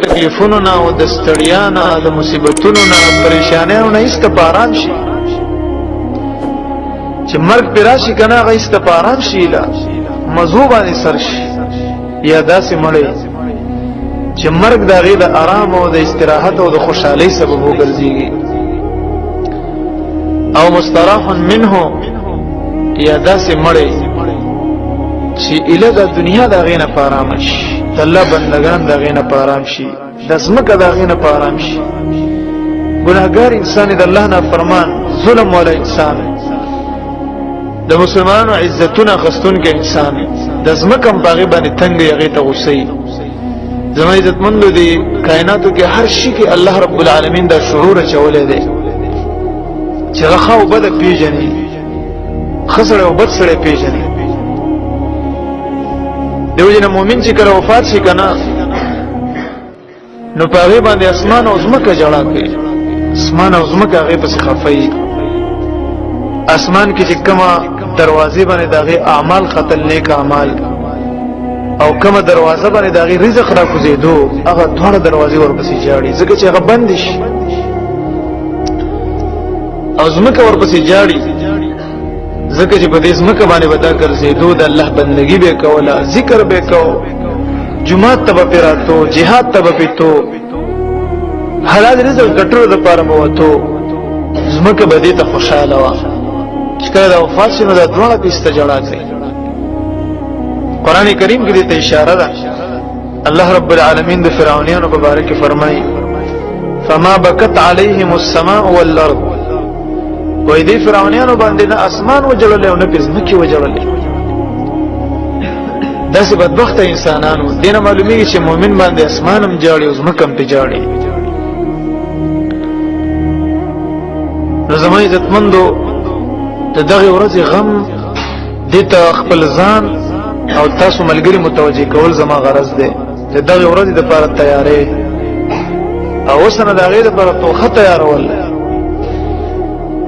تکلیفونو نه او د ستړیا نه د مصیبتونو نه پریشانیو نه استپاران شي چې مرګ پر راشي کنه هغه استپاران شي لا مزو باندې سر شي یا داسې مړی چې مرګ د غي د آرام او د استراحت او د خوشحالي سبب وګرځي او مستراح منه یا داسې مړی چې اله د دنیا د غینه پارام شي د الله بندگان د غینه پارام شي د زمکه د غینه پارام شي ګناهګار انسان د الله نه فرمان ظلم ولا انسان د مسلمانانو عزتونه خستون کې انسان د زمکه په باندې تنگ یغه ته غوسي زما عزتمندو دي کائناتو کې هر شي کې الله رب العالمین دا شعور چولې دي چې رخا او بد پیژني خسر او بد سره پیژني دیو جن مومن چې کله وفات شي کنه نو پاره باندې اسمان او زمکه جوړا کوي اسمان او زمکه هغه پس خفای اسمان کې چې کومه دروازې باندې دغه اعمال خطل نیک اعمال او کومه دروازه باندې دغه رزق را کوزیدو هغه ټول دروازې ورپسې جاړي ځکه چې هغه بند شي او زمکه ورپسې جاړي ذکر چې په دې زمکه باندې ودا ګرځېدو د الله بندگی به کوله ذکر به کو جمعه تب پیراتو jihad تب پیتو حلال رزق ګټلو د پاره وته زمکه به دې ته خوشاله وا چې کله د وفات شنو د دروازه په استجړه کوي قران کریم کې دې ته اشاره ده الله رب العالمین د فرعونانو په باره کې فرمایي فما بكت عليهم السماء والارض وې دې فرعونانو باندې نه اسمان وجړل او نه پزمکه وجړل داسې بدبخت انسانانو دینه معلومیږي چې مؤمن باندې اسمانم جاړي او زمکم ته جاړي نو زموږ عزتمندو د دغه ورځې غم د خپل ځان او تاسو ملګری متوجي کول زما غرض ده د دغه ورځې د لپاره تیارې او وسنه د غیر لپاره توخه تیارول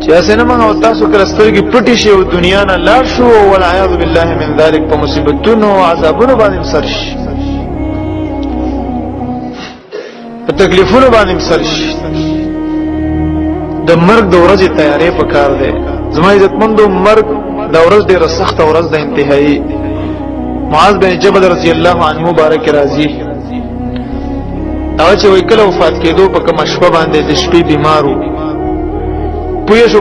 چې اسنه موږ او تاسو کرسترګي پټی شي او دنیا نه لاړ شو او والعیاذ بالله من ذلک په مصیبتونو او عذابونو باندې سر شي په تکلیفونو باندې سر شي د مرګ د ورځې تیارې پکار ده زما عزتمندو مرګ د ورځ ډیره سخت ورځ ده انتهایی معاذ بن جبل رضی الله عنه مبارک راضی او چې وکړه وفات کېدو په کوم شپه باندې د شپې بیمارو پوه شو